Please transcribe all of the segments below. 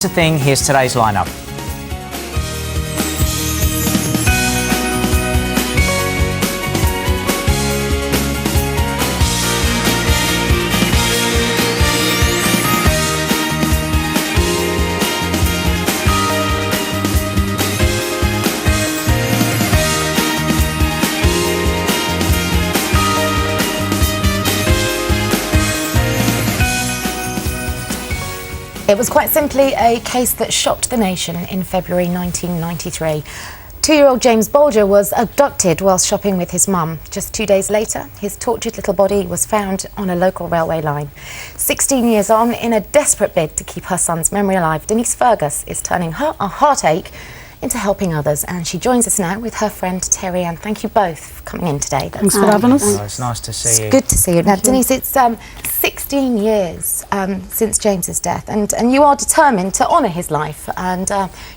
The thing, here's today's lineup. It was quite simply a case that shocked the nation in February 1993. Two-year-old James Bulger was abducted whilst shopping with his mum. Just 2 days later, his tortured little body was found on a local railway line. 16 years on, in a desperate bid to keep her son's memory alive, Denise Fergus is turning her heartache into helping others, and she joins us now with her friend Terri. And thank you both for coming in today. Thanks for having us. Oh, it's nice to see you. It's good to see you. Now, Denise, it's 16 years since James's death, and you are determined to honour his life, and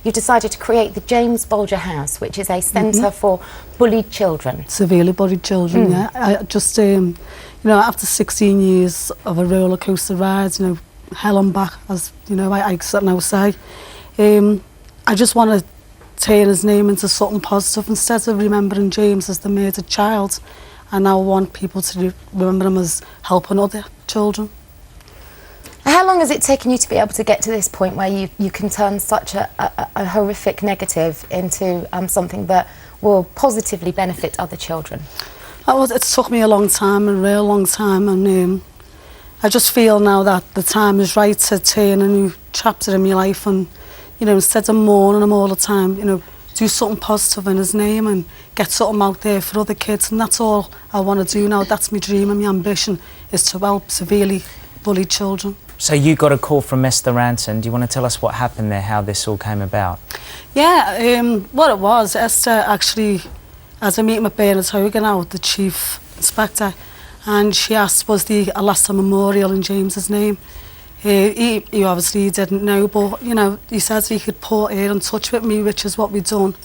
you've decided to create the James Bulger House, which is a centre for bullied children. Severely bullied children, yeah. I just, you know, after 16 years of a roller coaster ride, you know, hell and back, as you know, I now say, I just want to turn his name into something positive. Instead of remembering James as the murdered child, I now want people to remember him as helping other children. How long has it taken you to be able to get to this point where you can turn such a horrific negative into something that will positively benefit other children? It took me a long time, a real long time, and I just feel now that the time is right to turn a new chapter in my life, and you know, instead of mourning him all the time, you know, do something positive in his name and get something out there for other kids. And that's all I want to do now. That's my dream and my ambition, is to help severely bullied children. So you got a call from Mr. Ranson. Do you want to tell us what happened there, how this all came about? Yeah, what it was, Esther actually, as a meeting with Bernard Hogan now, the chief inspector, and she asked, was there a Leicester memorial in James's name? He obviously didn't know, but you know, he said he could put her in touch with me, which is what we've done.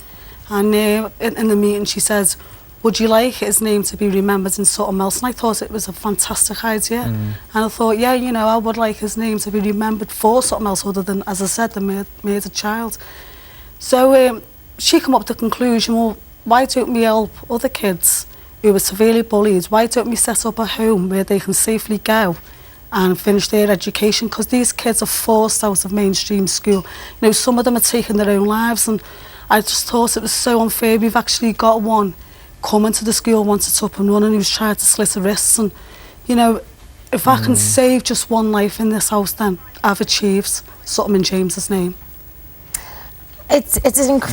And in the meeting she says, would you like his name to be remembered in something else? And I thought it was a fantastic idea. And I thought, yeah, you know, I would like his name to be remembered for something else other than, as I said, the murdered child. So she came up with the conclusion, well, why don't we help other kids who were severely bullied? Why don't we set up a home where they can safely go and finish their education? Because these kids are forced out of mainstream school. You know, some of them are taking their own lives, and I just thought it was so unfair. We've actually got one coming to the school once it's up and running, who's tried to slit her wrists, and you know, if I can save just one life in this house, then I've achieved something in James's name. It's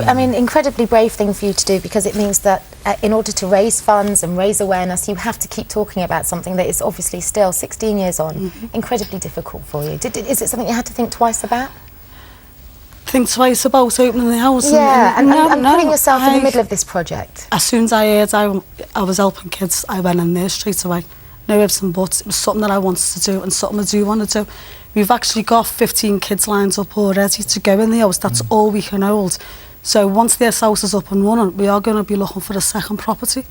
I mean, incredibly brave thing for you to do, because it means that in order to raise funds and raise awareness, you have to keep talking about something that is obviously still 16 years on, incredibly difficult for you. Is it something you had to think twice about? Think twice about opening the house? Yeah, and putting yourself in the middle of this project. As soon as I heard I was helping kids, I went in there straight away. No ifs and buts. It was something that I wanted to do and something I do want to do. We've actually got 15 kids lined up already to go in the house. That's all we can hold. So once this house is up and running, we are going to be looking for a second property.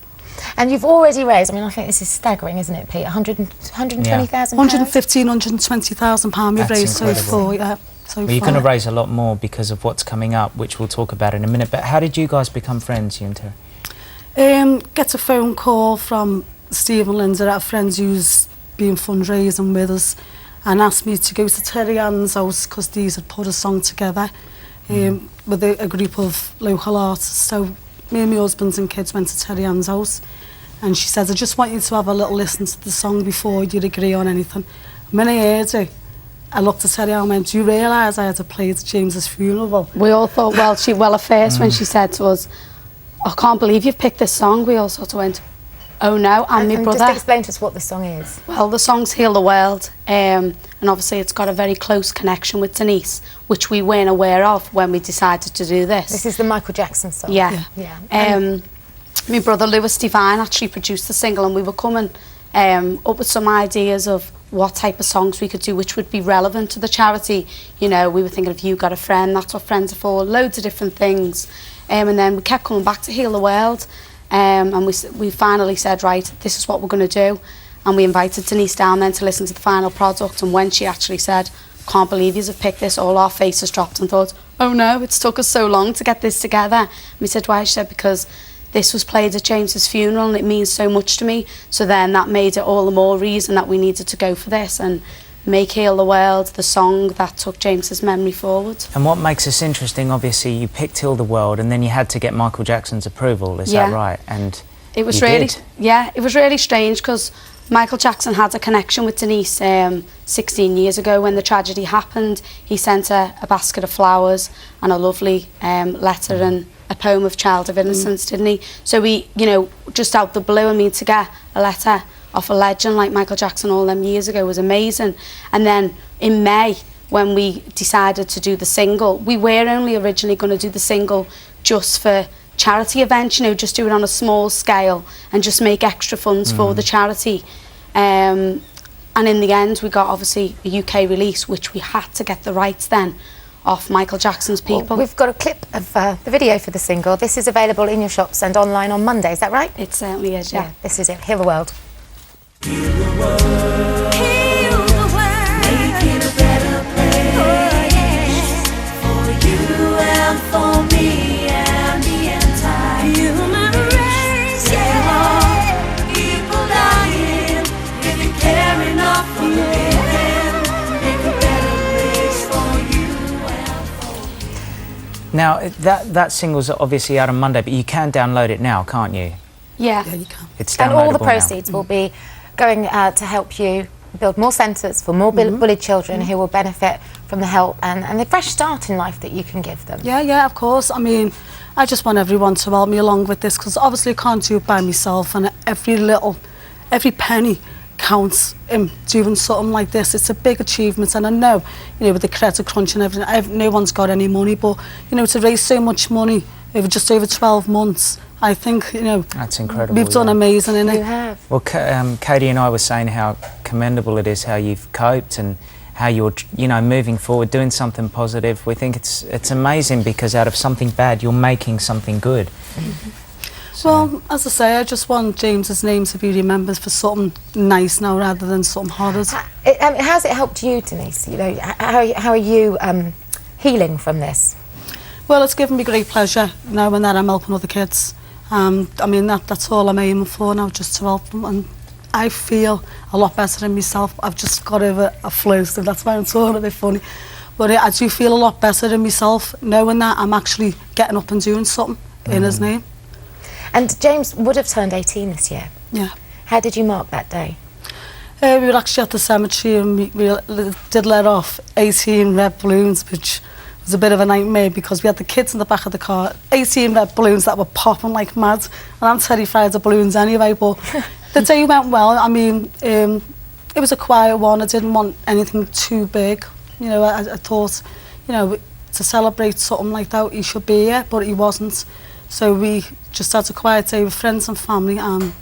And you've already raised, I mean, I think this is staggering, isn't it, Pete? 120,000 115,000, 120,000 pounds we've raised so far, yeah. Well, you're going to raise a lot more because of what's coming up, which we'll talk about in a minute. But how did you guys become friends, you and Terri? Get a phone call from Steve and Linda, our friends who's been fundraising with us, and asked me to go to Terri Ann's house because these had put a song together with a group of local artists. So me and my husband and kids went to Terri Ann's house, and she said, I just want you to have a little listen to the song before you agree on anything. And when I heard it, I looked at Terri Ann and went, do you realise I had to play at James's funeral? We all thought, well, at first when she said to us, I can't believe you've picked this song, we all sort of went, oh no, and my brother. Just explain to us what the song is. Well, the song's Heal the World, and obviously it's got a very close connection with Denise, which we weren't aware of when we decided to do this. This is the Michael Jackson song. Yeah. My brother Lewis Devine actually produced the single, and we were coming up with some ideas of what type of songs we could do which would be relevant to the charity. You know, we were thinking of You Got a Friend, that's what friends are for, loads of different things. And then we kept coming back to Heal the World. And we finally said, right, this is what we're going to do. And we invited Denise down then to listen to the final product. And when she actually said, can't believe you've picked this. All our faces dropped and thought, oh no, it's took us so long to get this together. And we said, why? She said, because this was played at James's funeral and it means so much to me. So then that made it all the more reason that we needed to go for this and make Heal the World the song that took James's memory forward. And what makes this interesting, obviously, you picked Heal the World and then you had to get Michael Jackson's approval, is that right? And it was you really, did. yeah, it was really strange because Michael Jackson had a connection with Denise 16 years ago when the tragedy happened. He sent her a basket of flowers and a lovely letter and a poem of Child of Innocence, didn't he? So we, you know, just out the blue, I mean, to get a letter off a legend like Michael Jackson all them years ago was amazing. And then in May, when we decided to do the single, we were only originally going to do the single just for charity events, you know, just do it on a small scale and just make extra funds for the charity. And in the end, we got obviously a UK release, which we had to get the rights then off Michael Jackson's people. Well, we've got a clip of the video for the single. This is available in your shops and online on Monday, is that right? It certainly is, yeah. This is it, Heal the World. Heal the world, heal the world, make it a better place, for you and for me and the entire human race. Yeah, people dying, if you care enough for living, make a better place for you and for me. Now, that single's obviously out on Monday, but you can download it now, can't you? Yeah. Yeah, you can. It's And all the downloadable proceeds will be going to help you build more centres for more bullied children who will benefit from the help and the fresh start in life that you can give them. Yeah, yeah, of course. I mean, I just want everyone to help me along with this because obviously I can't do it by myself and every penny counts in doing something like this. It's a big achievement and I know, you know, with the credit crunch and everything, no one's got any money, but, you know, to raise so much money over just over 12 months, I think, you know, That's incredible. we've done amazing in You it. have. Well, Katie and I were saying how commendable it is how you've coped and how you're, you know, moving forward, doing something positive. We think it's amazing because out of something bad, you're making something good. So, Well, as I say, I just want James's name to be remembered for something nice now rather than something horrid. How's it helped you, Denise? You know, how are you healing from this? Well, it's given me great pleasure knowing that I'm helping other kids. I mean, that's all I'm aiming for now, just to help them. And I feel a lot better in myself. I've just got over a flu, so that's why I'm talking a bit funny. But I do feel a lot better in myself, knowing that I'm actually getting up and doing something in his name. And James would have turned 18 this year. Yeah. How did you mark that day? We were actually at the cemetery and we did let off 18 red balloons, which was a bit of a nightmare because we had the kids in the back of the car, 18 red balloons that were popping like mad, and I'm terrified of balloons anyway, but the day went well. I mean, it was a quiet one. I didn't want anything too big. You know, I thought, you know, to celebrate something like that, he should be here, but he wasn't. So we just had a quiet day with friends and family and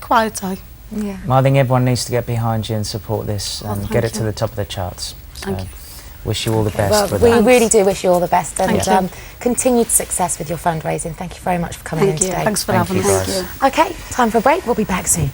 quiet day. Yeah. well, I think everyone needs to get behind you and support this and thank get it to you. the top of the charts. So, Thank you. wish you all the best Well, with we that. really do wish you all the best and Thank you. continued success with your fundraising. Thank you very much for coming Thank in you. today. Thanks for Thank having you, us. guys. Okay, time for a break. We'll be back soon.